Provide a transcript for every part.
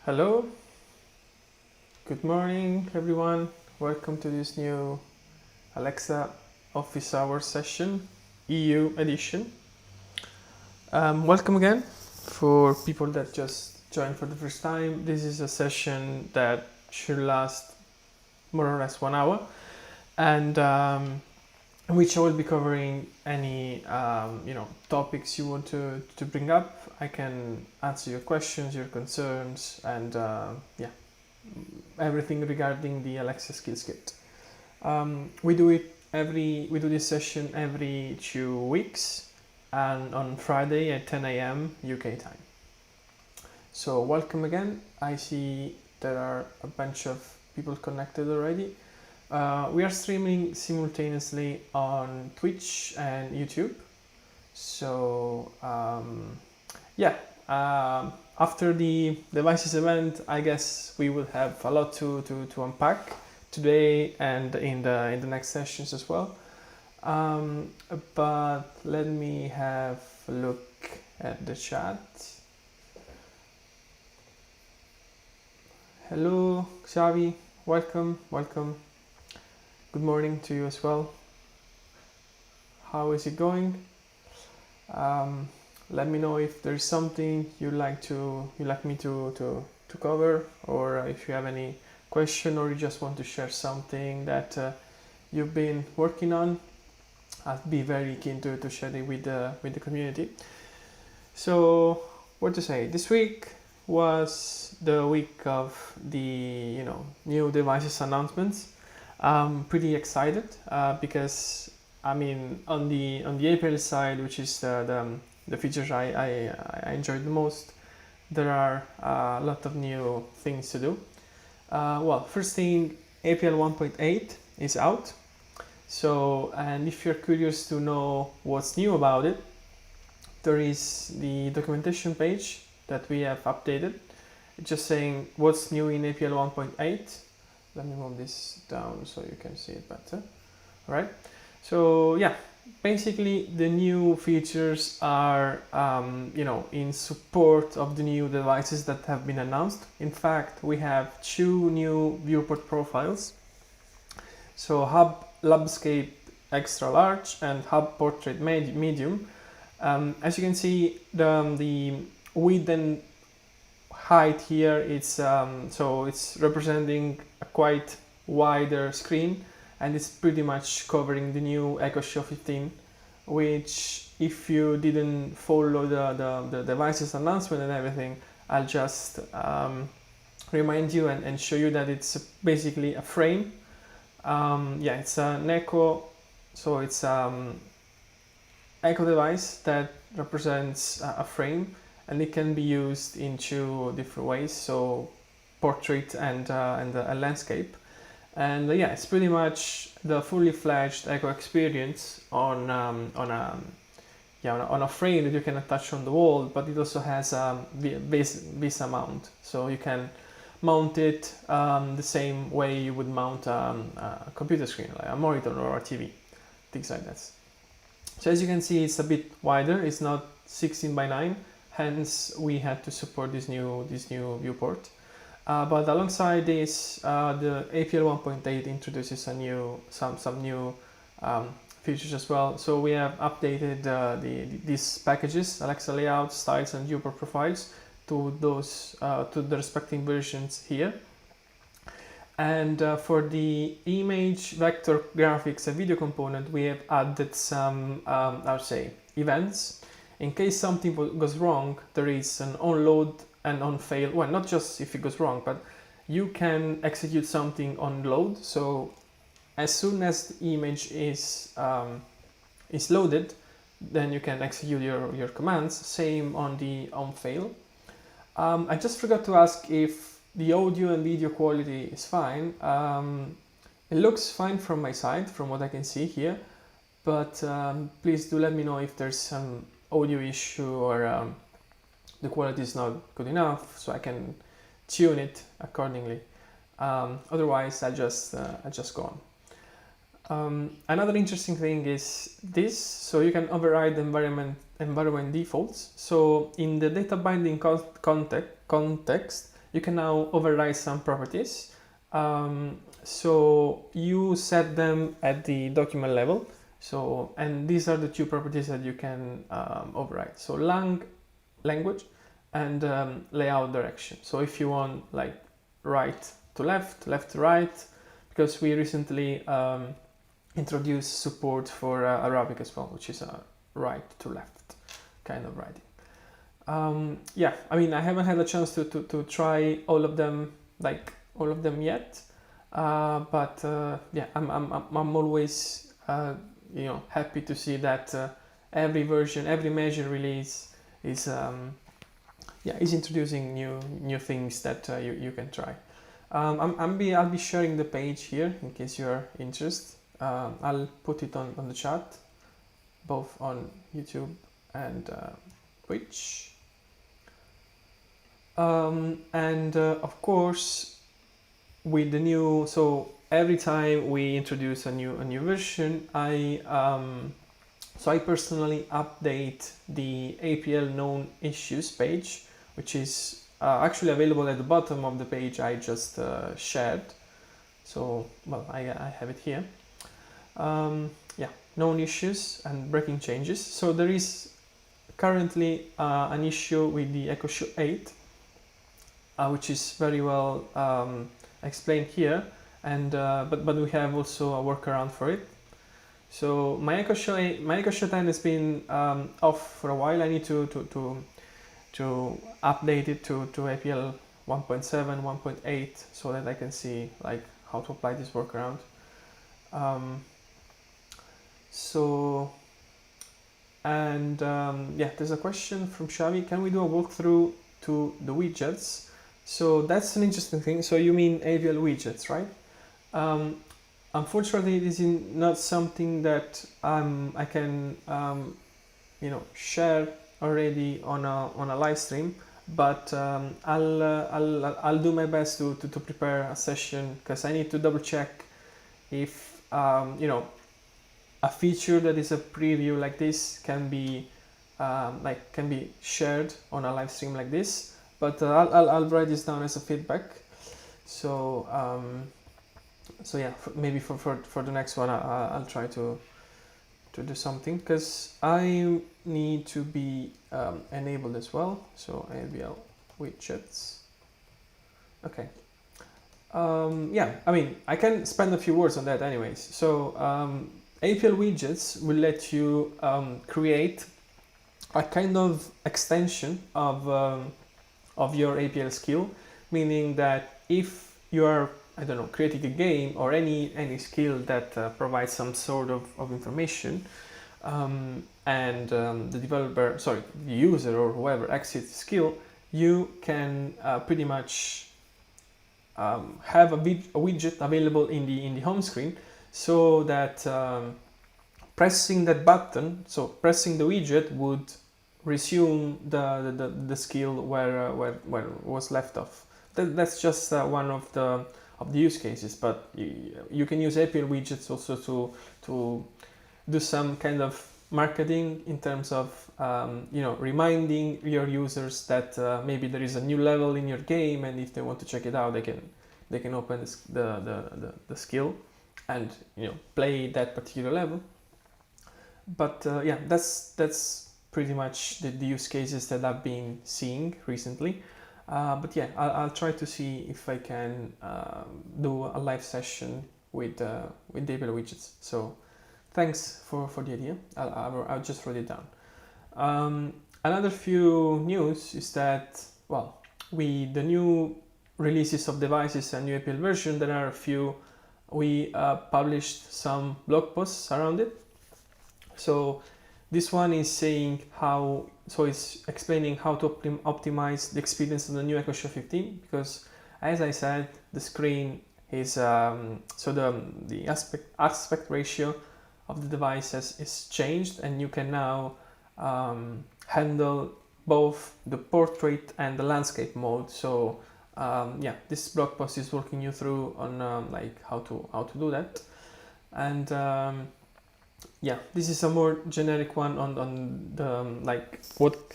Hello, good morning everyone. Welcome to this new Alexa office hour session, EU edition. Welcome again for people that just joined for the first time. This is a session that should last more or less 1 hour, and which I will be covering any topics you want to bring up. I can answer your questions, your concerns, and everything regarding the Alexa Skills Kit. We do this session every 2 weeks, and on Friday at 10 a.m. UK time. So welcome again. I see there are a bunch of people connected already. We are streaming simultaneously on Twitch and YouTube. So after the devices event, I guess we will have a lot to unpack today and in the next sessions as well. But let me have a look at the chat. Hello, Xavi. Welcome. Good morning to you as well. How is it going? Let me know if there's something you'd like me to cover, or if you have any question, or you just want to share something that you've been working on. I'd be very keen to share it with the community. So, what to say? This week was the week of the new devices announcements. I'm pretty excited because on the APL side, which is the features I enjoyed the most, there are a lot of new things to do. First thing, APL 1.8 is out. So, and if you're curious to know what's new about it, there is the documentation page that we have updated. It's just saying what's new in APL 1.8. Let me move this down so you can see it better. All right. So yeah, basically the new features are in support of the new devices that have been announced. In fact, we have 2 new viewport profiles. So Hub Labscape Extra Large and Hub Portrait Medium. As you can see, the width and height here, it's representing a quite wider screen, and it's pretty much covering the new Echo Show 15, which, if you didn't follow the devices announcement and everything, I'll just remind you and show you that it's basically a frame. It's an Echo, so it's Echo device that represents a frame, and it can be used in 2 different ways, so portrait and a landscape. And it's pretty much the fully fledged Echo experience on a frame that you can attach on the wall, but it also has a VESA mount, so you can mount it the same way you would mount a computer screen, like a monitor or a TV, things like that. So as you can see, it's a bit wider. It's not 16:9, hence we had to support this new viewport. But alongside this, the APL 1.8 introduces some new features as well. So we have updated these packages, Alexa layout, styles, and viewport profiles, to the respective versions here. And for the image, vector, graphics, and video component, we have added some events. In case something goes wrong, there is an onload and on fail. Well, not just if it goes wrong, but you can execute something on load. So as soon as the image is loaded, then you can execute your commands. Same on the on fail. I just forgot to ask if the audio and video quality is fine. It looks fine from my side, from what I can see here, but please do let me know if there's some audio issue or the quality is not good enough, so I can tune it accordingly. Otherwise, I'll just go on. Another interesting thing is this. So you can override environment defaults. So in the data binding context, you can now override some properties. So you set them at the document level. So, and these are the two properties that you can override. So language and layout direction. So if you want like right to left, left to right, because we recently introduced support for Arabic as well, which is a right to left kind of writing. Yeah, I mean, I haven't had a chance to try all of them, like all of them yet, but yeah, I'm always happy to see that every version, every major release is is introducing new things that you can try. I'll be sharing the page here in case you are interested. I'll put it on the chat, both on YouTube and Twitch. And of course, with the new, so every time we introduce a new version, I personally update the APL known issues page, which is actually available at the bottom of the page I just shared. So, well, I have it here. Yeah, known issues and breaking changes. So there is currently an issue with the EchoShow 8, which is very well explained here, and but we have also a workaround for it. So my EchoShow 10 has been off for a while. I need to update it to APL 1.7, 1.8, so that I can see like how to apply this workaround. Yeah, there's a question from Xavi. Can we do a walkthrough to the widgets? So that's an interesting thing. So you mean APL widgets, right? Unfortunately, this is not something that I can share already on a live stream, but I'll do my best to prepare a session, because I need to double check if a feature that is a preview like this can be shared on a live stream like this. But I'll write this down as a feedback. So yeah, maybe for the next one I'll try to do something, because I need to be enabled as well. So APL widgets. Okay. Yeah, I mean, I can spend a few words on that anyways. So APL widgets will let you create a kind of extension of your APL skill, meaning that if you are, I don't know, creating a game or any skill that provides some sort of information, and the developer, sorry, the user or whoever exits the skill, you can pretty much have a widget available in the home screen, so that pressing that button, so pressing the widget, would resume the skill where it was left off. That's just one of the use cases, but you can use APL widgets also to do some kind of marketing in terms of reminding your users that maybe there is a new level in your game, and if they want to check it out, they can open the skill and play that particular level. But yeah, that's pretty much the use cases that I've been seeing recently. But yeah, I'll try to see if I can do a live session with APL widgets. So thanks for the idea. I'll just write it down. Another few news is that, well, with the new releases of devices and new APL version, there are a few. We published some blog posts around it. So this one is saying it's explaining how to optimize the experience of the new EchoShow 15, because as I said, the screen is the aspect ratio of the devices is changed, and you can now handle both the portrait and the landscape mode. So yeah, this blog post is walking you through on like how to do that. And yeah, this is a more generic one on the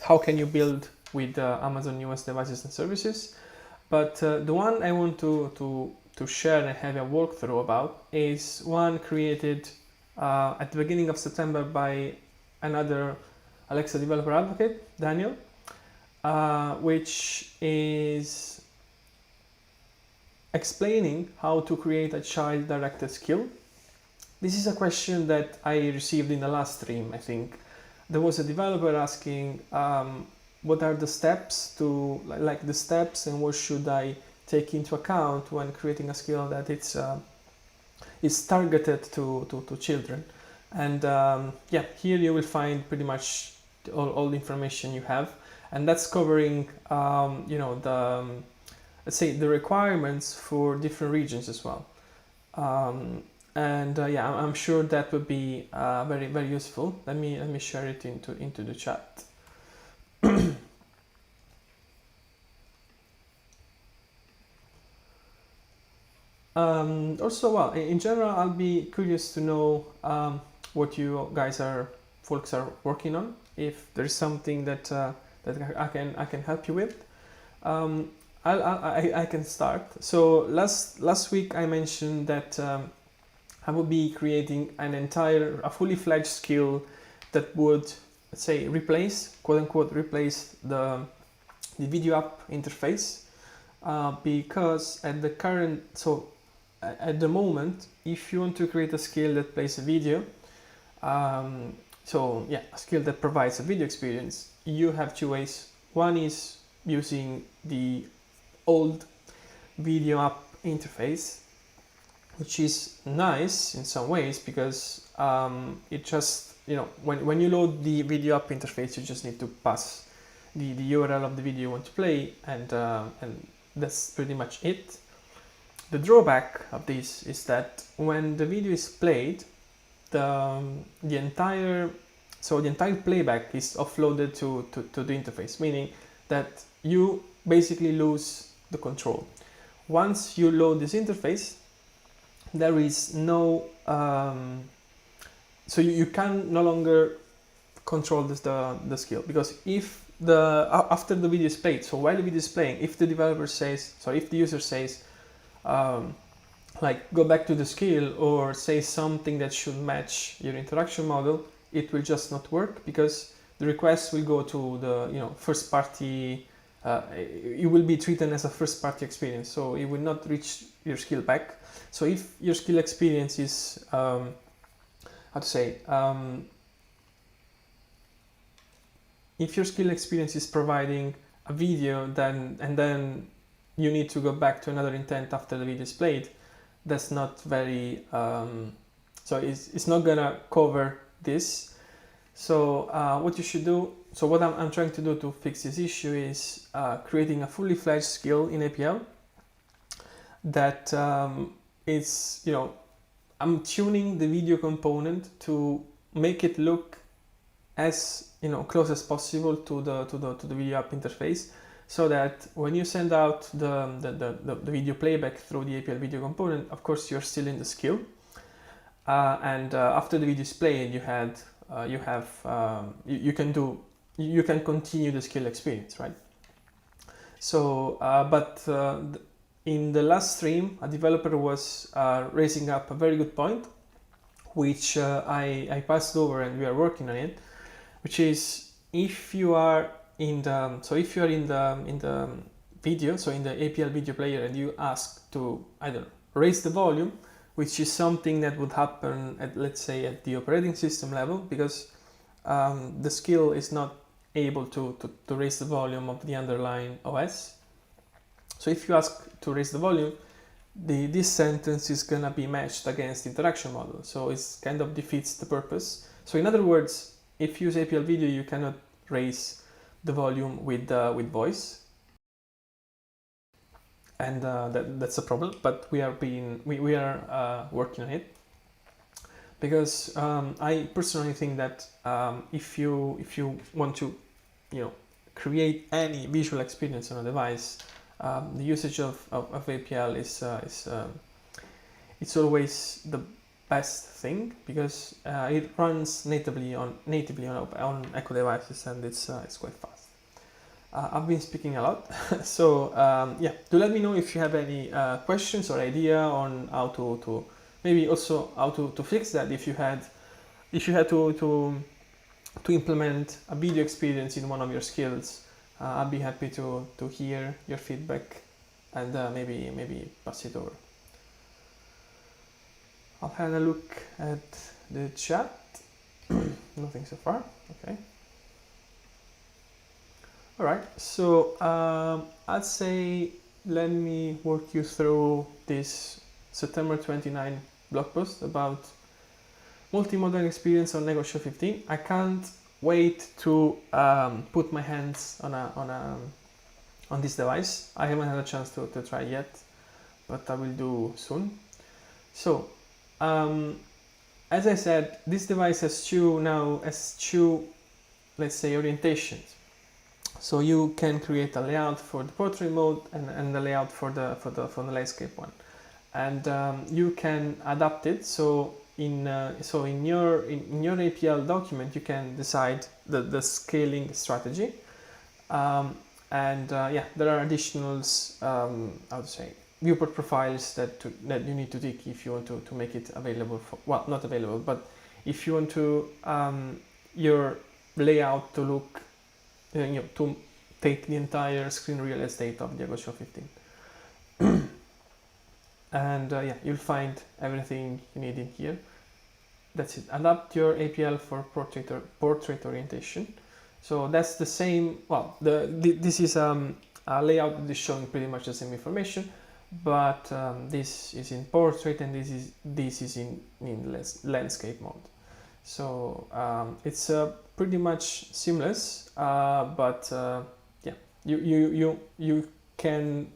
how can you build with Amazon US devices and services. but the one I want to share and have a walkthrough about is one created at the beginning of September by another Alexa developer advocate, Daniel, which is explaining how to create a child-directed skill. This is a question that I received in the last stream, I think. There was a developer asking what are the steps to, like the steps, and what should I take into account when creating a skill that is targeted to children. And yeah, here you will find pretty much all the information you have, and that's covering you know, the let's say the requirements for different regions as well. And yeah, I'm sure that would be very, very useful. Let me share it into the chat. Also, well, in general, I'll be curious to know what you guys folks are working on. If there's something that that I can help you with, I can start. So last week I mentioned that I would be creating a fully fledged skill that would, let's say, replace, quote unquote, replace the video app interface, because at the moment, if you want to create a skill that plays a video, so yeah, a skill that provides a video experience, you have two ways. One is using the old video app interface, which is nice in some ways because it just, you know, when you load the video app interface, you just need to pass the URL of the video you want to play, and that's pretty much it. The drawback of this is that when the video is played, the entire playback is offloaded to the interface, meaning that you basically lose the control. Once you load this interface, there is no so you can no longer control the skill, because if after the video is played, so while the video is playing, if the user says like go back to the skill or say something that should match your interaction model, it will just not work, because the request will go to the, you know, first party. It will be treated as a first party experience, so it will not reach your skill back. So if your skill experience is if your skill experience is providing a video, then you need to go back to another intent after the video is played, that's not very so it's not gonna cover this. So what you should do, so what I'm trying to do to fix this issue is creating a fully fledged skill in APL that is, you know, I'm tuning the video component to make it look as, you know, close as possible to the video app interface, so that when you send out the video playback through the APL video component, of course you're still in the skill, and after the video is played, you can continue the skill experience, right? So in the last stream, a developer was raising up a very good point, which I passed over, and we are working on it, which is if you are in the video, so in the APL video player, and you ask to either raise the volume, which is something that would happen at, let's say, at the operating system level, because the skill is not able to raise the volume of the underlying OS. So if you ask to raise the volume, this sentence is gonna be matched against the interaction model, so it kind of defeats the purpose. So in other words, if you use APL video, you cannot raise the volume with voice, and that's a problem. But we are working on it, because I personally think that if you want to, you know, create any visual experience on a device, the usage of APL is it's always the best thing, because it runs natively on Echo devices, and it's quite fast. I've been speaking a lot. So yeah, do let me know if you have any questions or idea on how to maybe also how to fix that if you had to implement a video experience in one of your skills. I'd be happy to hear your feedback and maybe pass it over. I'll have a look at the chat. Nothing so far. Okay. All right. So I'd say let me walk you through this September 29 blog post about multimodal experience on Lego Show 15. I can't wait to put my hands on this device. I haven't had a chance to try yet, but I will do soon. So as I said, this device has two, let's say, orientations. So you can create a layout for the portrait mode and the layout for the landscape one, and you can adapt it. So in your APL document, you can decide the scaling strategy, and yeah, there are additionals. I would say viewport profiles that you need to tick if you want to make it available for, well, not available, but if you want to your layout to look, to take the entire screen real estate of Lego Show 15. And yeah, you'll find everything you need in here. That's it. Adapt your APL for portrait orientation. So that's the same. Well, this is a layout that is showing pretty much the same information, but this is in portrait and this is in landscape mode. So it's pretty much seamless, but yeah, you can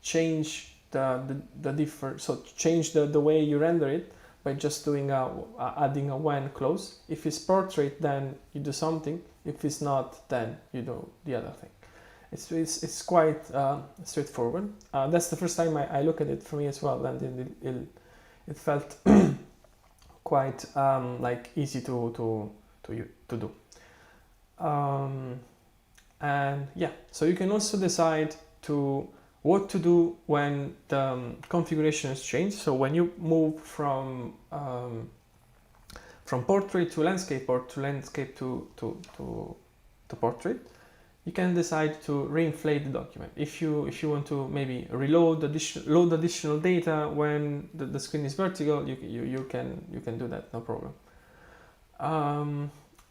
change change the way you render it by just doing adding a when close. If it's portrait, then you do something. If it's not, then you do the other thing. It's quite straightforward. That's the first time I look at it for me as well, and it felt quite like easy to do. And yeah, so you can also decide what to do when the configuration is changed. So when you move from portrait to landscape or to landscape to portrait, you can decide to reinflate the document. If you want to maybe load additional data when the screen is vertical, you can do that, no problem.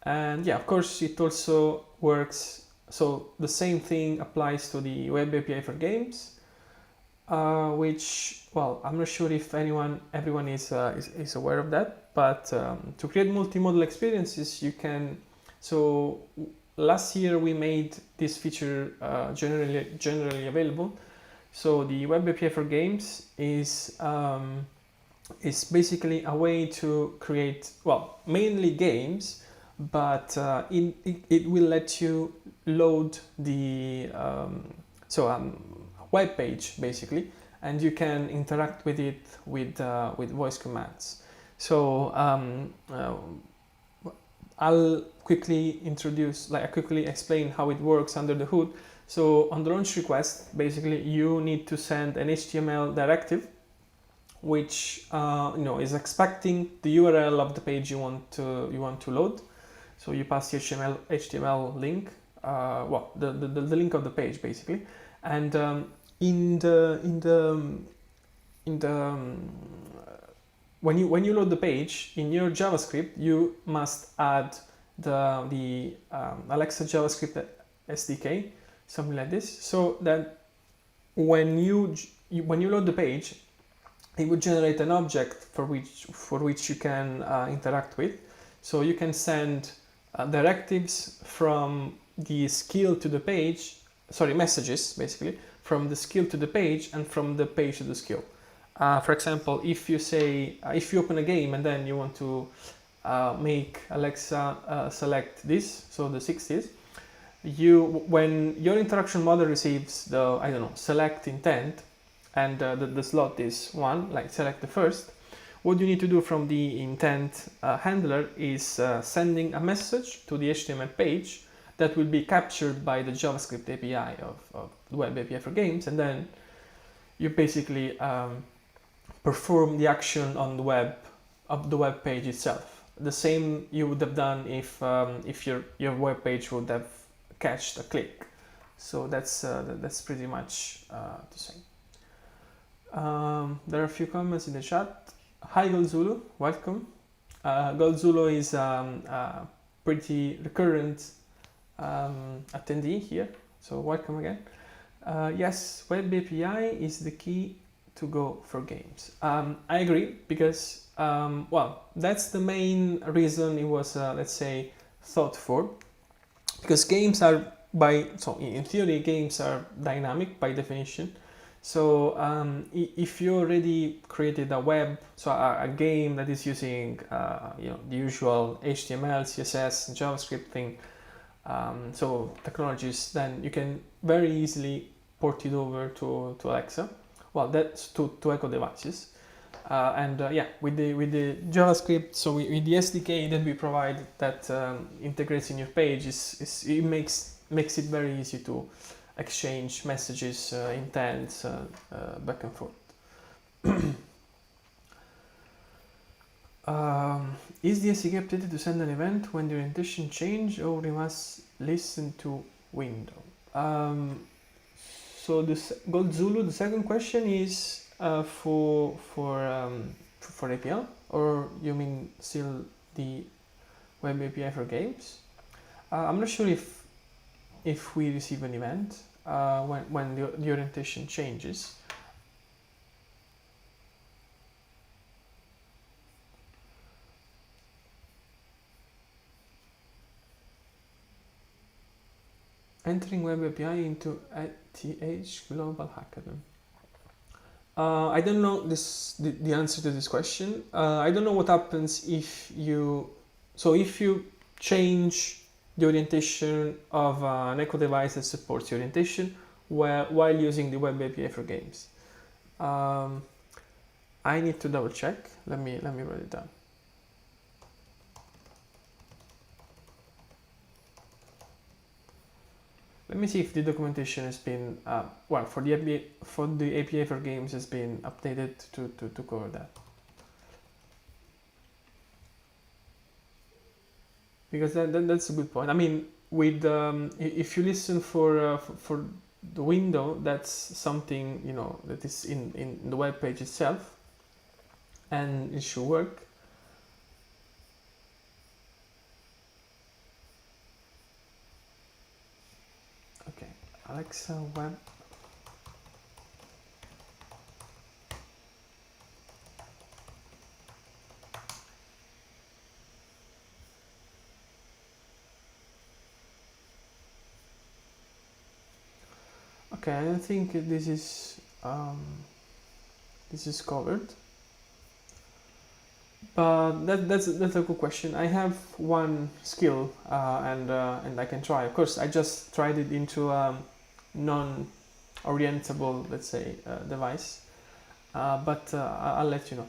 And yeah, of course, it also works. So the same thing applies to the Web API for games, which, well, I'm not sure if everyone is aware of that, but to create multimodal experiences, you can. So last year we made this feature generally available. So the Web API for games is basically a way to create, well, mainly games, but it will let you load the web page basically, and you can interact with it with voice commands. So I'll quickly explain how it works under the hood. So on the launch request, basically you need to send an HTML directive, which is expecting the URL of the page you want to load. So you pass the HTML link, the link of the page basically, and when you load the page in your JavaScript, you must add the Alexa JavaScript SDK, something like this, so that when you load the page, it would generate an object for which you can interact with. So you can send directives from the skill to the page, messages basically, from the skill to the page and from the page to the skill. For example, if you open a game and then you want to make Alexa select this, so the 60s, when your interaction model receives the select intent, and the slot is 1, like select the first, what you need to do from the intent handler is sending a message to the HTML page that will be captured by the JavaScript API of the Web API for Games, and then you basically perform the action on the web of the web page itself. The same you would have done if your web page would have catched a click. So that's pretty much the same. There are a few comments in the chat. Hi Goldzulu, welcome. Goldzulu is a pretty recurrent attendee here, so welcome again. Yes, Web API is the key to go for games. I agree, because well, that's the main reason it was let's say thought for, because games are in theory games are dynamic by definition. So if you already created a web, so a game that is using the usual HTML, CSS, and JavaScript thing, so technologies, then you can very easily port it over to Alexa. Well, that's to Echo devices, and yeah, with the JavaScript, so with the SDK that we provide that integrates in your page, it makes it very easy to exchange messages, intents, back and forth. Is the SDK updated to send an event when the orientation change, or we must listen to window? So Goldzulu, the second question is for APL, or you mean still the Web API for Games? I'm not sure if we receive an event when the orientation changes. Entering Web API into ATH Global Hackathon. I don't know the answer to this question. I don't know what happens if you change the orientation of an Echo device that supports the orientation while using the Web API for Games. I need to double check. Let me write it down. Let me see if the documentation has been for the API for Games has been updated to cover that. Because that's a good point. I mean, with if you listen for the window, that's something that is in the web page itself, and it should work. Okay, Alexa web. Okay, I don't think this is covered, but that's a good question. I have one skill and I can try. Of course, I just tried it into a non-orientable, let's say, device, but I'll let you know.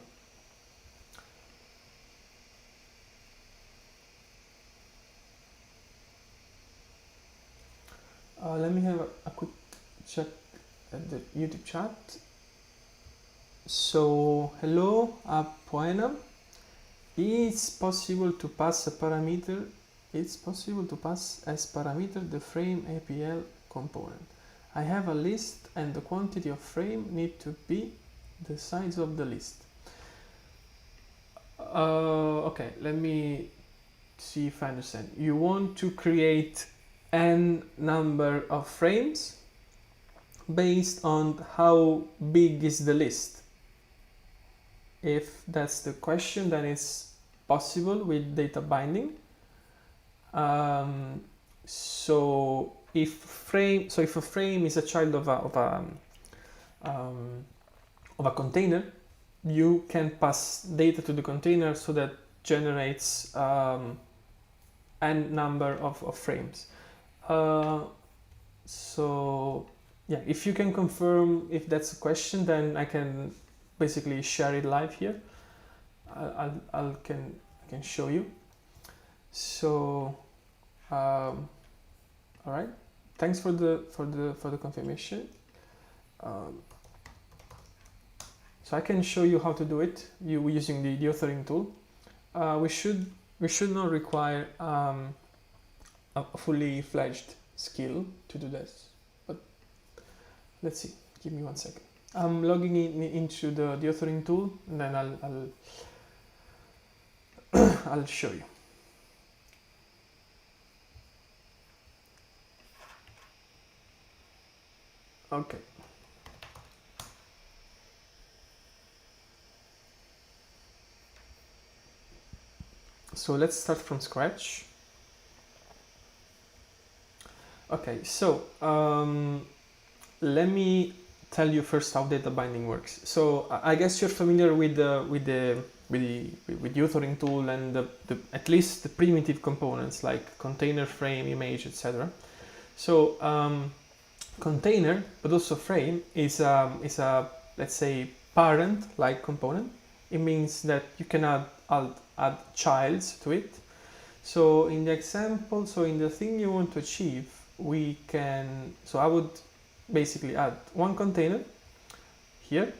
Let me have a quick check at the YouTube chat. So hello, Poena. It's possible to pass as parameter the frame APL component. I have a list and the quantity of frame need to be the size of the list. Okay, let me see if I understand. You want to create n number of frames based on how big is the list. If that's the question, then it's possible with data binding. So if a frame is a child of a container, you can pass data to the container so that generates n number of frames. So yeah, if you can confirm if that's a question, then I can basically share it live here. I can show you. So All right. Thanks for the confirmation. So I can show you how to do it using the authoring tool. We should not require a fully fledged skill to do this, but let's see. Give me 1 second. I'm logging into the authoring tool, and then I'll show you. Okay. So let's start from scratch. Okay, so let me tell you first how data binding works. So I guess you're familiar with the authoring tool and at least the primitive components like container, frame, image, etc. So container, but also frame is a let's say parent-like component. It means that you can add childs to it. So in the example, so in the thing you want to achieve, we can, so I would basically add one container here,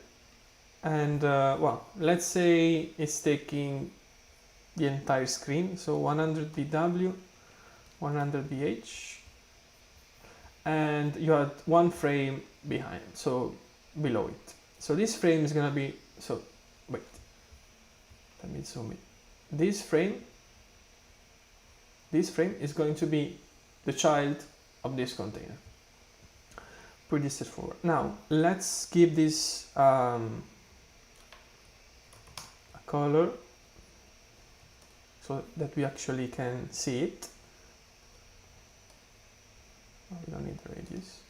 and well, let's say it's taking the entire screen, so 100 BW, 100 BH, and you add one frame behind, so below it. So this frame is gonna be, so wait, let me zoom in. This frame is going to be the child of this container. Pretty straightforward. Now let's give this a color so that we actually can see it. Oh, we don't need the radius.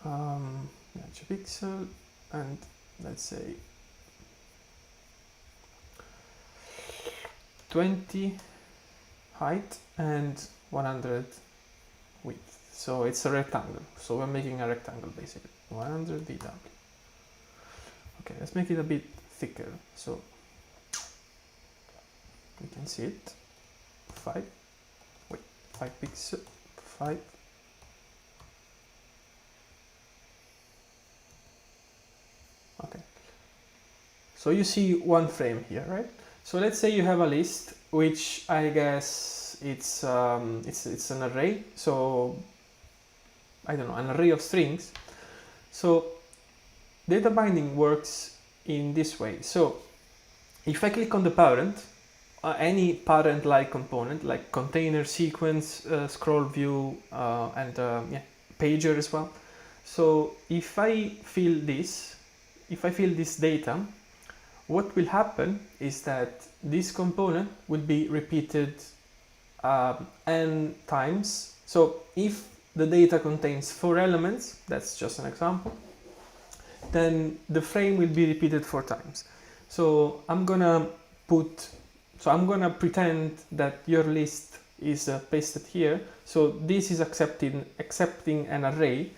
Match a pixel, and let's say 20 height and 100 width. So it's a rectangle. So we're making a rectangle basically. 100 BW. Okay, let's make it a bit thicker so we can see it. 5 pixels. 5. Okay. So you see one frame here, right? So let's say you have a list, which I guess it's an array. So I don't know, an array of strings. So data binding works in this way. So if I click on the parent, any parent-like component, like container, sequence, scroll view, and yeah, pager as well. So if I fill this data, what will happen is that this component will be repeated n times. So if the data contains 4 elements, that's just an example, then the frame will be repeated 4 times. So I'm gonna pretend that your list is pasted here. So this is accepting an array.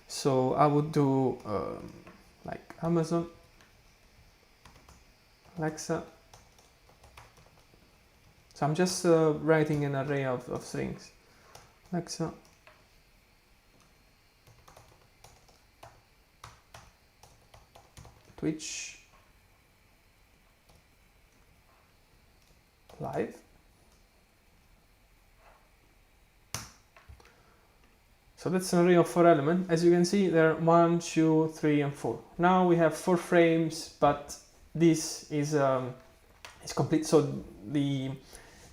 So I would do like Amazon Alexa. So I'm just writing an array of strings. Alexa, Twitch live. So that's an array of 4 elements. As you can see, there are 1, 2, 3, and 4. Now we have 4 frames, but this is complete. So the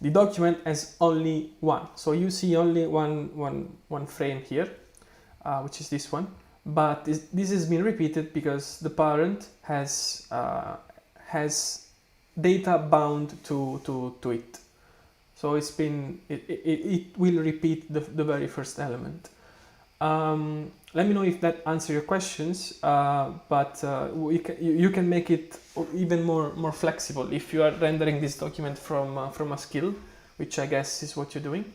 document has only one. So you see only one frame here, which is this one. But this has been repeated because the parent has data bound to it. So it will repeat the very first element. Let me know if that answers your questions, but you can make it even more flexible if you are rendering this document from a skill, which I guess is what you're doing.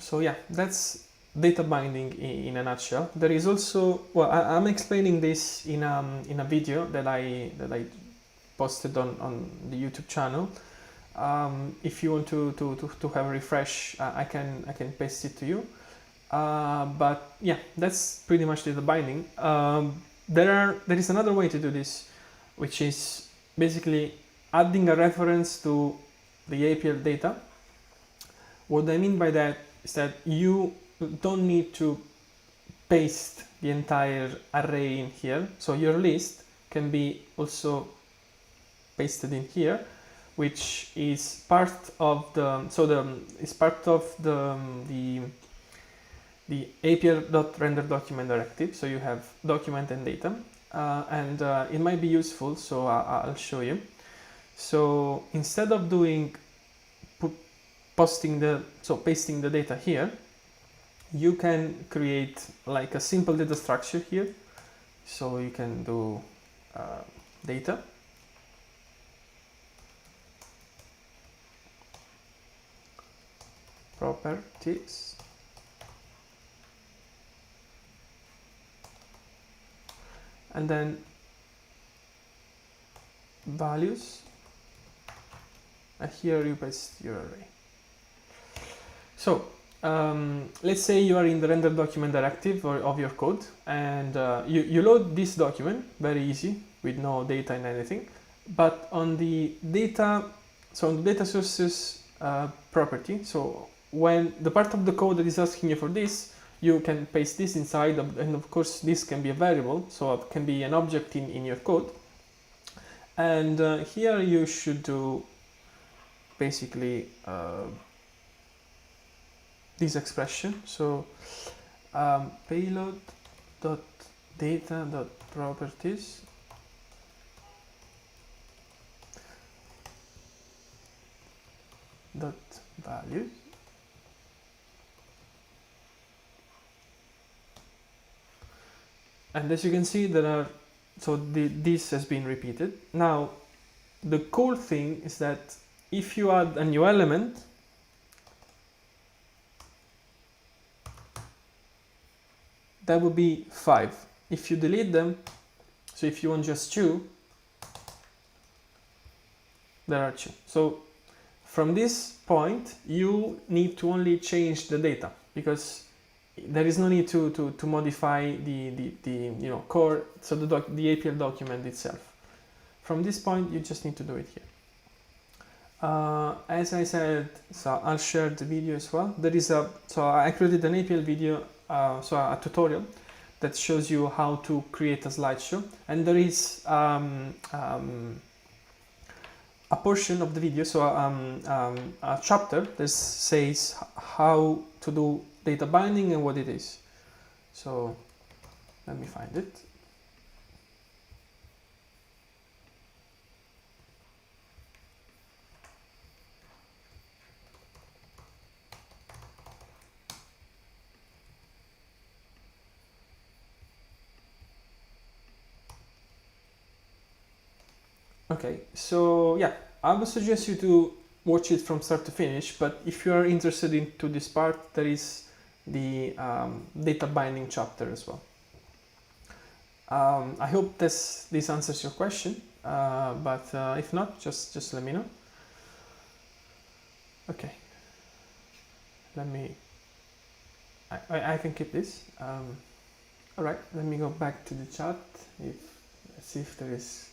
So yeah, that's data binding in a nutshell. There is also, well, I'm explaining this in a video that I posted on the YouTube channel. If you want to have a refresh, I can paste it to you. But yeah, that's pretty much the binding. There is another way to do this, which is basically adding a reference to the APL data. What I mean by that is that you don't need to paste the entire array in here. So your list can be also pasted in here, which is part of the APL.render document directive. So you have document and data, and it might be useful. So I'll show you. So instead of doing pasting the data here, you can create like a simple data structure here. So you can do data, properties, and then values, and here you paste your array. So let's say you are in the render document directive of your code, and you load this document, very easy, with no data and anything. But on the data, so on the data sources property, so when the part of the code that is asking you for this, you can paste this inside, and of course this can be a variable, so it can be an object in your code. And here you should do basically this expression. So payload.data.properties .values, and as you can see, there are, so this has been repeated. Now the cool thing is that if you add a new element, that would be 5. If you delete them, so if you want just 2, there are 2. So from this point, you need to only change the data, because there is no need to modify the core, so the APL document itself. From this point, you just need to do it here. As I said, so I'll share the video as well. There is so I created an APL video, so a tutorial that shows you how to create a slideshow, and there is a portion of the video, so a chapter that says how to do data binding and what it is. So let me find it. Okay, so yeah, I would suggest you to watch it from start to finish, but if you are interested into this part, there is the data binding chapter as well. I hope this answers your question, but if not, just let me know. Okay, let me, I can keep this. All right, let me go back to the chat. Let's see if there is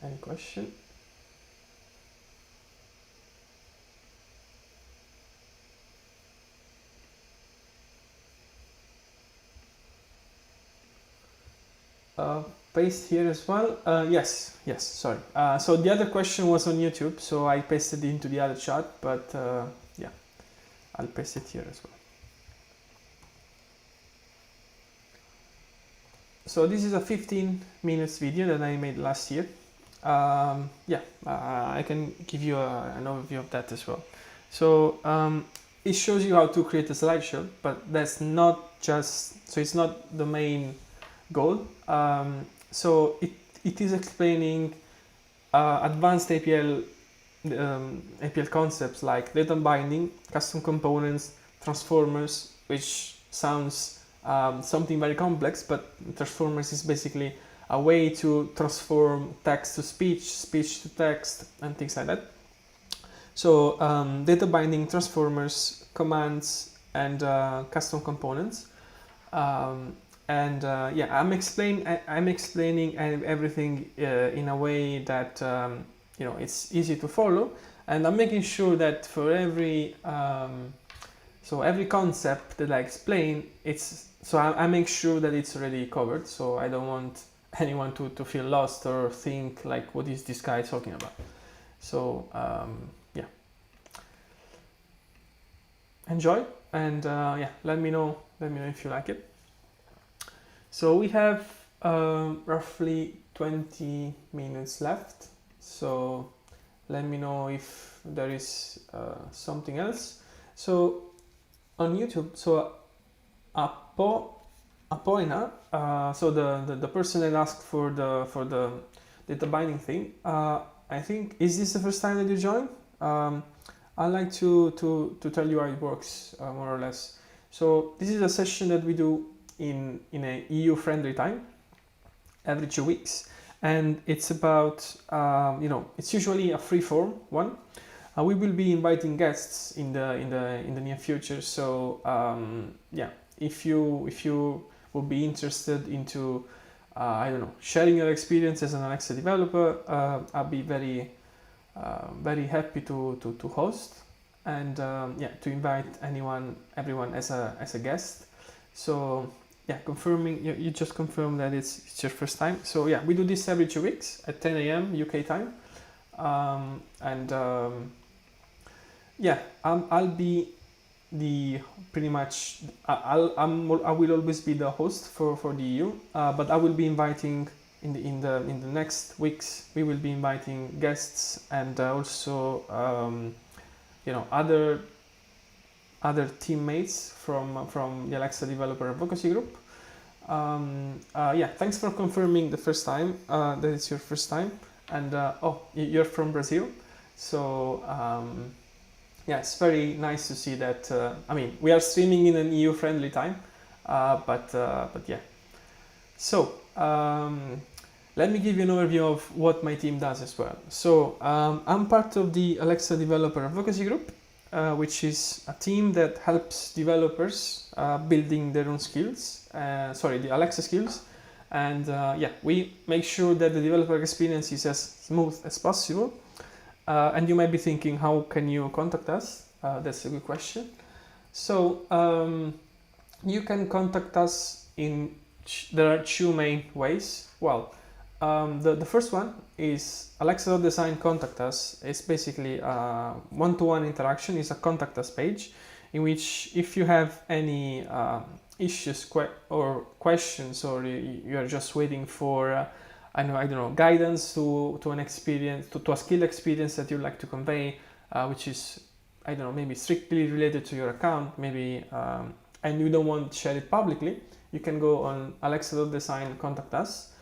any question. Paste here as well. Yes, sorry. So the other question was on YouTube, so I pasted it into the other chat, but yeah, I'll paste it here as well. So this is a 15 minutes video that I made last year. Yeah, I can give you an overview of that as well. So it shows you how to create a slideshow, but that's not just, so it's not the main goal. So it is explaining advanced APL concepts like data binding, custom components, transformers, which sounds something very complex, but transformers is basically a way to transform text to speech, speech to text, and things like that. So data binding, transformers, commands, and custom components. And yeah, I'm explaining everything in a way that it's easy to follow, and I'm making sure that for every every concept that I explain, I make sure that it's already covered. So I don't want anyone to feel lost or think like, what is this guy talking about? So yeah, enjoy, and yeah, let me know if you like it. So we have roughly 20 minutes left. So let me know if there is something else. So on YouTube, so Apoina, so the person that asked for the data binding thing, I think, is this the first time that you join? I'd like to tell you how it works, more or less. So this is a session that we do in a EU friendly time every 2 weeks, and it's about it's usually a free form one. We will be inviting guests in the near future. So yeah, if you would be interested into I don't know, sharing your experience as an Alexa developer, I'll be very happy to host, and yeah, to invite everyone as a guest. So yeah, confirming, you just confirm that it's your first time. So yeah, we do this every 2 weeks at 10 a.m. UK time, and yeah, I'll be the pretty much I will always be the host for the EU, but I will be inviting in the next weeks. We will be inviting guests, and also other teammates from the Alexa Developer Advocacy Group. Yeah, thanks for confirming the first time that it's your first time, and oh, you're from Brazil, so yeah, it's very nice to see that. I mean, we are streaming in an EU-friendly time, but yeah. So let me give you an overview of what my team does as well. So I'm part of the Alexa Developer Advocacy Group, which is a team that helps developers building their own skills. The Alexa skills, and yeah, we make sure that the developer experience is as smooth as possible. And you might be thinking, how can you contact us? That's a good question. So you can contact us there are two main ways. Well, the first one is Alexa.design contact us. It's basically a one-to-one interaction. It's a contact us page in which, if you have any issues or questions, or you are just waiting for I don't know, guidance to an experience, to a skill experience that you'd like to convey, which is, I don't know, maybe strictly related to your account, maybe, and you don't want to share it publicly, you can go on Alexa.design, contact us,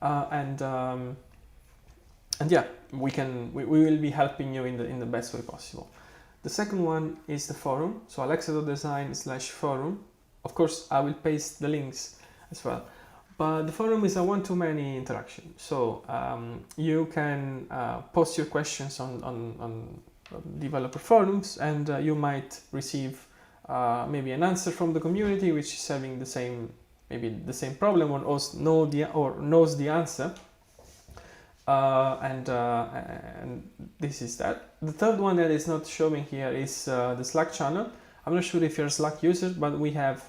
and yeah, we will be helping you in the best way possible. The second one is the forum, so Alexa.design/forum. Of course, I will paste the links as well. But the forum is a one-to-many interaction, so you can post your questions on developer forums, and you might receive maybe an answer from the community, which is having the same problem, or knows the answer, and this is that. The third one that is not showing here is the Slack channel. I'm not sure if you're a Slack user, but we have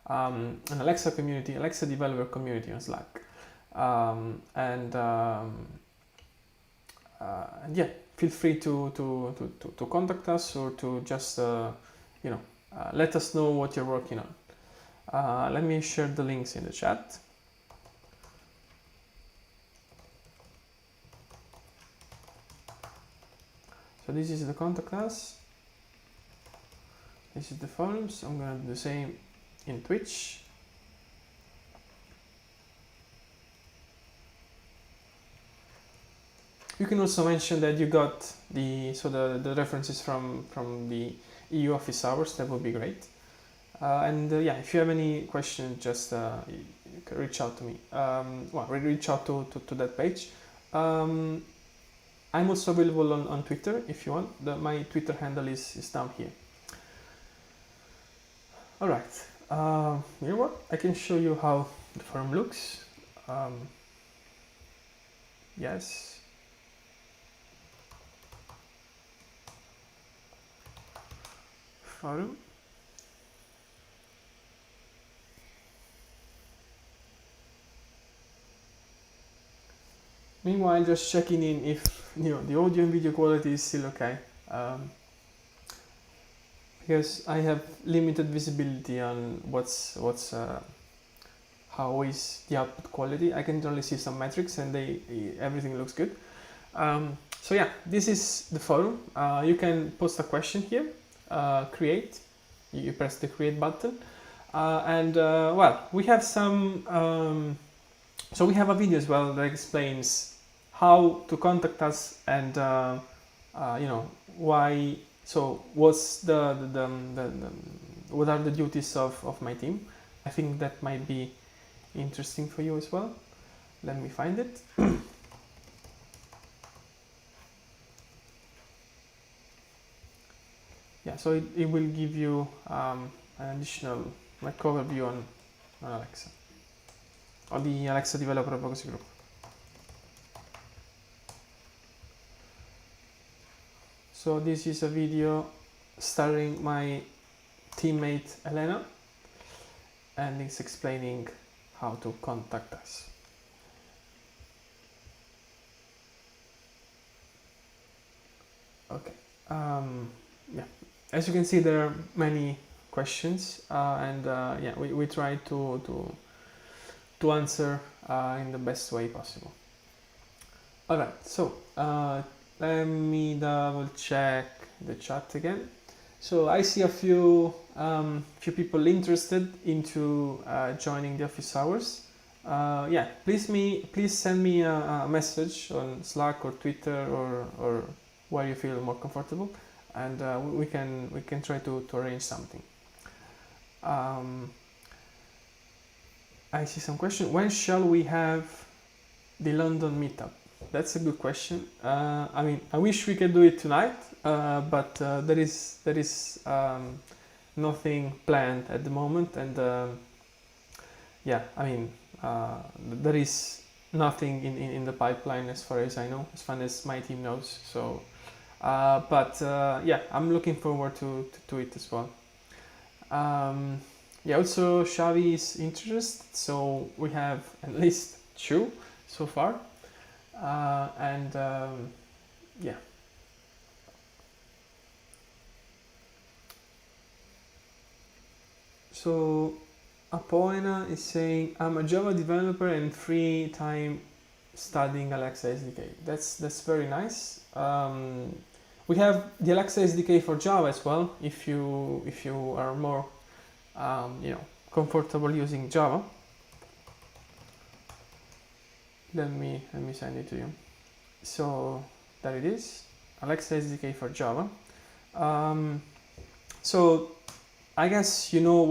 an Alexa community, Alexa developer community on Slack, and yeah, feel free to contact us, or to just let us know what you're working on. Let me share the links in the chat. So this is the contact us. This is the forums. I'm gonna do the same in Twitch. You can also mention that you got the references from the EU office hours. That would be great. And yeah, if you have any questions, just you can reach out to me. Reach out to that page. I'm also available on Twitter if you want. My Twitter handle is down here. All right. You know what? I can show you how the forum looks. Yes. Forum. Meanwhile, just checking in if the audio and video quality is still okay. Because I have limited visibility on how is the output quality. I can only see some metrics and everything looks good. So yeah, this is the forum. You can post a question here, create. You press the create button, well, we have some. So we have a video as well that explains how to contact us and why. So what's what are the duties of my team? I think that might be interesting for you as well. Let me find it. Yeah, so it will give you an additional overview on Alexa, or the Alexa Developer Advocacy Group. So this is a video starring my teammate Elena, and it's explaining how to contact us. Okay. Yeah. As you can see, there are many questions, yeah, we try to answer in the best way possible. All right. So let me double check the chat again. So I see a few people interested into joining the office hours. Yeah, please send me a message on Slack or Twitter or where you feel more comfortable, and we can try to arrange something. I see some question. When shall we have the London meetup? That's a good question. I mean, I wish we could do it tonight, but there is nothing planned at the moment, and yeah, I mean, there is nothing in the pipeline as far as I know, as far as my team knows. So, but yeah, I'm looking forward to it as well. Yeah, also Xavi is interested, so we have at least 2 so far. Yeah. So Apoena is saying, I'm a Java developer and free time studying Alexa SDK. That's very nice. We have the Alexa SDK for Java as well, if you are more comfortable using Java. Let me send it to you. So there it is, Alexa SDK for Java. So I guess you know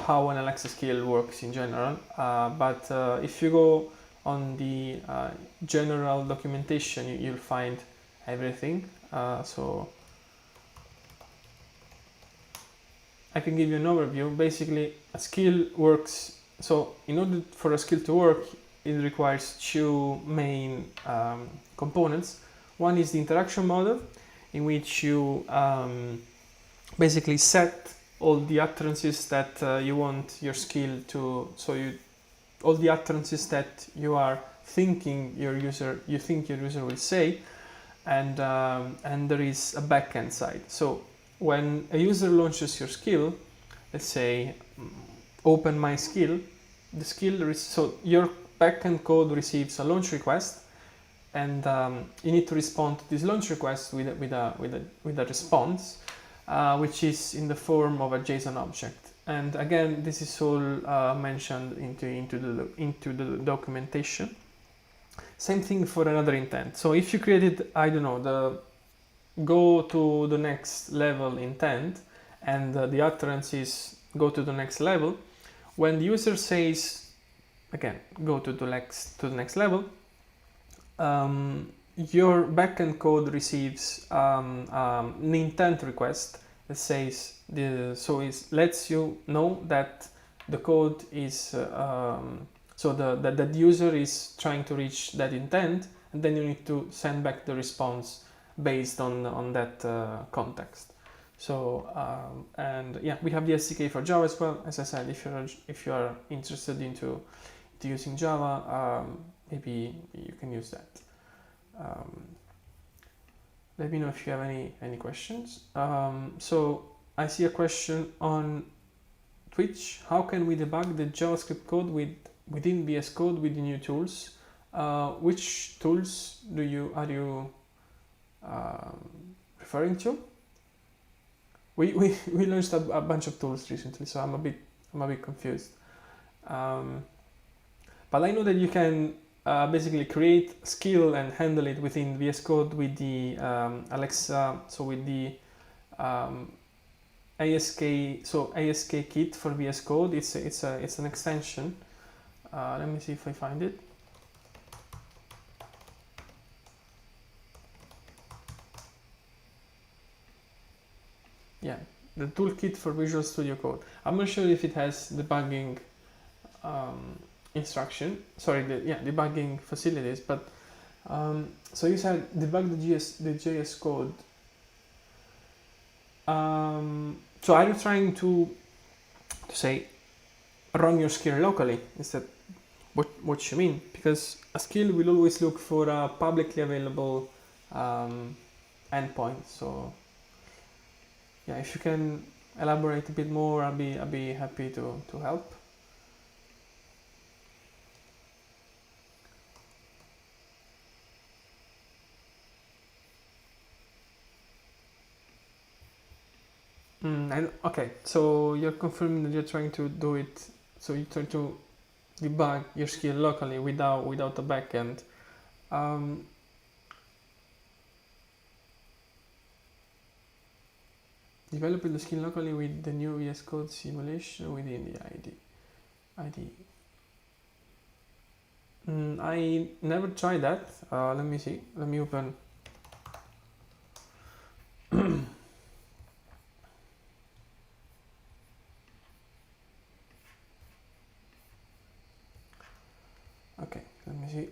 how an Alexa skill works in general, but if you go on the general documentation, you'll find everything. So I can give you an overview. Basically, a skill works. So in order for a skill to work, it requires 2 main components. One is the interaction model, in which you basically set all the utterances that you want your skill to. So all the utterances that you are thinking you think your user will say, and there is a backend side. So when a user launches your skill, let's say open my skill, the skill so your backend code receives a launch request, and you need to respond to this launch request with a response, which is in the form of a JSON object. And again, this is all mentioned into the documentation. Same thing for another intent. So if you created, I don't know, the go to the next level intent, and the utterance is go to the next level, when the user says again go to the next level, your backend code receives an intent request that says it lets you know that the code is that the user is trying to reach that intent, and then you need to send back the response based on that context. So and yeah, we have the SDK for Java as well. As I said, if you are interested into using Java, maybe you can use that. Let me know if you have any questions. So I see a question on Twitch. How can we debug the JavaScript code within VS Code with the new tools? Which tools are you referring to? We launched a bunch of tools recently, so I'm a bit confused. But I know that you can basically create a skill and handle it within VS Code with the Alexa, so with the ASK kit for VS Code. It's an extension. Let me see if I find it. Yeah, the toolkit for Visual Studio Code. I'm not sure if it has debugging instruction. Sorry, debugging facilities. But so you said debug the JS code. So are you trying to say run your skill locally? Is that what you mean? Because a skill will always look for a publicly available endpoint. So yeah, if you can elaborate a bit more, I'll be happy to help. Okay, so you're confirming that you're trying to do it. So you try to debug your skill locally without a backend. Developing the skill locally with the new VS Code simulation within the IDE. I never tried that. Let me see. Let me open. Okay, let me see.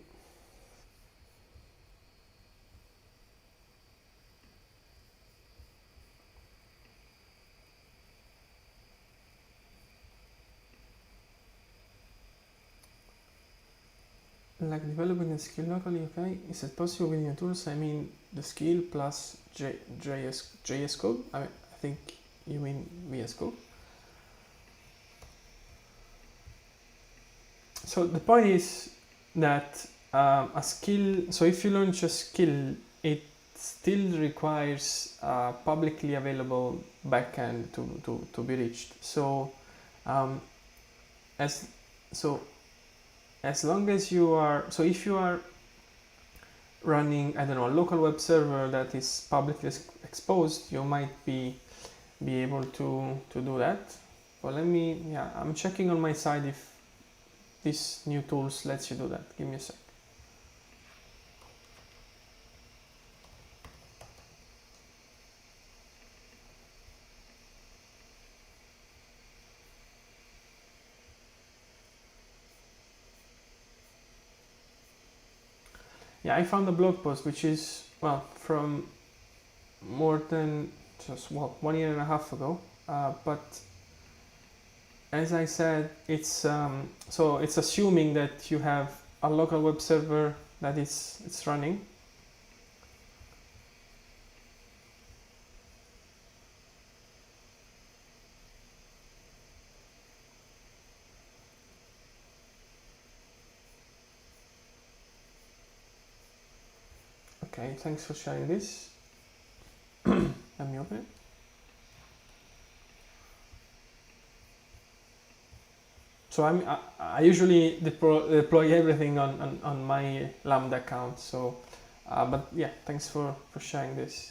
Like developing a skill locally, okay? Is it possible with new tools? I mean, the skill plus JS code? I think you mean VS Code. So the point is that a skill, so if you launch a skill, it still requires a publicly available backend to be reached. So as long as you are, so if you are running, I don't know, a local web server that is publicly exposed, you might be able to do that. But I'm checking on my side if this new tools lets you do that. Give me a sec. Yeah, I found a blog post which is, well, from more than just 1 year and a half ago, but as I said, it's so it's assuming that you have a local web server that it's running. Okay, thanks for sharing this. Let me open it. So I usually deploy everything on my Lambda account. So, but yeah, thanks for sharing this.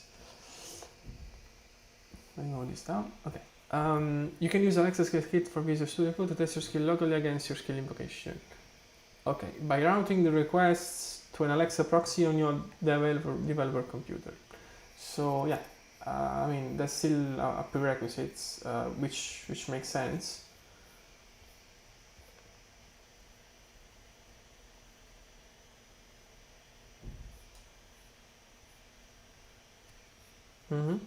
Let me note this down. Okay. You can use Alexa Skill Kit for Visual Studio Code to test your skill locally against your skill invocation. Okay. By routing the requests to an Alexa proxy on your developer computer. So yeah, I mean that's still a prerequisite, which makes sense. Mm-hmm.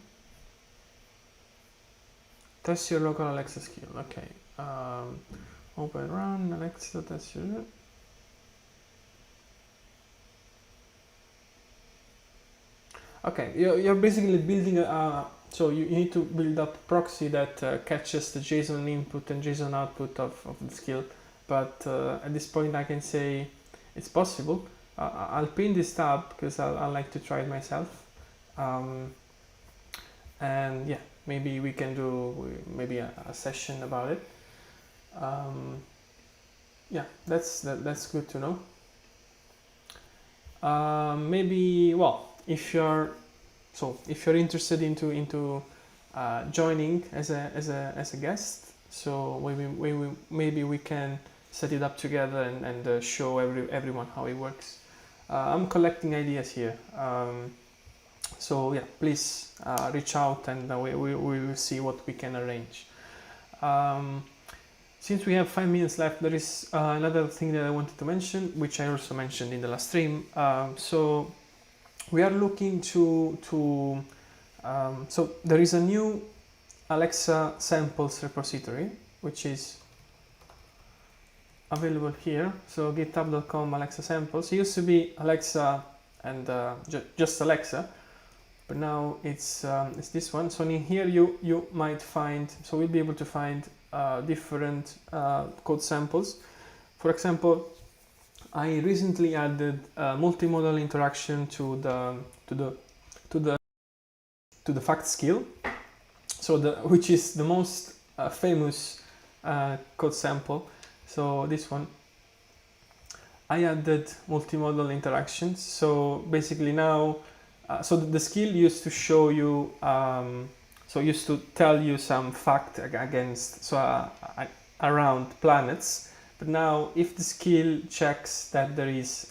Test your local Alexa skill. Okay. Open run Alexa test your. Okay, you're basically building so you need to build up a proxy that catches the JSON input and JSON output of the skill. But at this point, I can say it's possible. I'll pin this tab because I like to try it myself. And yeah, maybe we can do maybe a session about it. Yeah, that's good to know. Maybe, well, if you're interested into joining as a guest, so maybe we can set it up together and show everyone how it works. I'm collecting ideas here, so yeah, please reach out and we will see what we can arrange. Since we have 5 minutes left, there is another thing that I wanted to mention, which I also mentioned in the last stream. So we are looking to so there is a new Alexa samples repository, which is available here. So github.com Alexa samples. It used to be Alexa and just Alexa, but now it's this one. So in here you might find, so we'll be able to find different code samples. For example, I recently added multimodal interaction to the fact skill, so which is the most famous code sample. So this one, I added multimodal interactions. So basically now, so the skill used to show you, so used to tell you some fact against around planets. But now, if the skill checks that there is,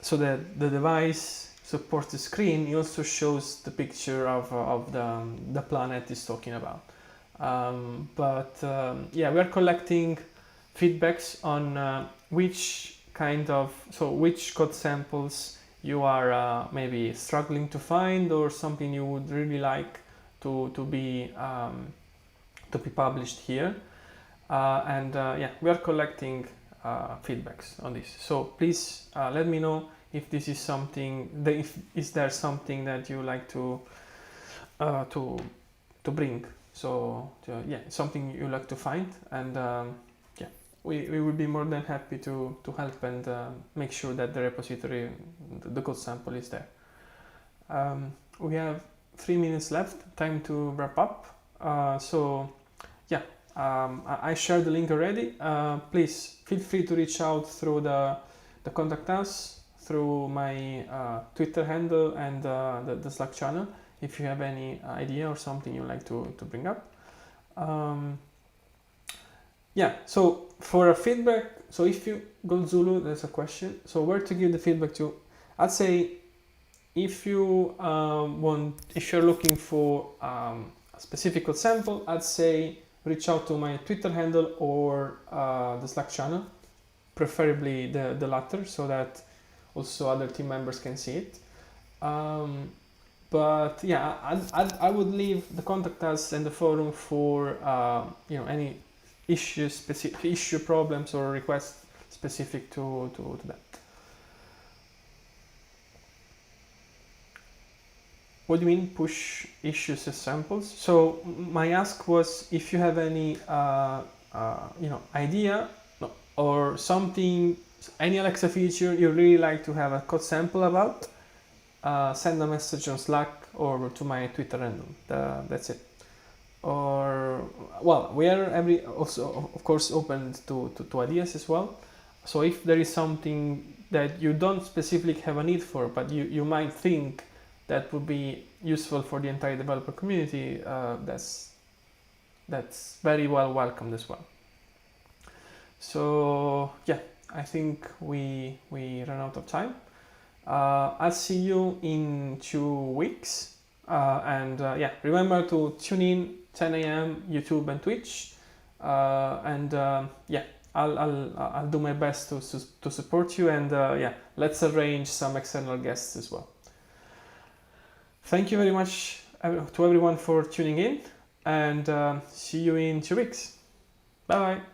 so that the device supports the screen, it also shows the picture of the planet is talking about. Yeah, we are collecting feedbacks on which code samples you are maybe struggling to find, or something you would really like to be published here. Yeah, we are collecting feedbacks on this. So please let me know if this is something. Is there something that you like to bring? So yeah, something you like to find, and yeah, we will be more than happy to help and make sure that the repository, the code sample is there. We have 3 minutes left. Time to wrap up. So yeah. I shared the link already. Please feel free to reach out through the contact us, through my Twitter handle and the Slack channel if you have any idea or something you'd like to bring up. Yeah, so for a feedback, so if you go Zulu, there's a question. So where to give the feedback to? I'd say if you if you're looking for a specific code sample, I'd say reach out to my Twitter handle or the Slack channel, preferably the latter, so that also other team members can see it. But yeah, I would leave the contact us and the forum for any issue problems or requests specific to that. What do you mean push issues as samples? So my ask was if you have any idea or something, any Alexa feature you really like to have a code sample about, send a message on Slack or to my Twitter handle. That's it. Or well, we are also of course open to ideas as well. So if there is something that you don't specifically have a need for, but you might think that would be useful for the entire developer community, that's very well welcomed as well. So yeah, I think we ran out of time. I'll see you in 2 weeks. And yeah, remember to tune in 10 a.m. YouTube and Twitch. And yeah, I'll do my best to support you. And yeah, let's arrange some external guests as well. Thank you very much to everyone for tuning in, and see you in 2 weeks. Bye bye.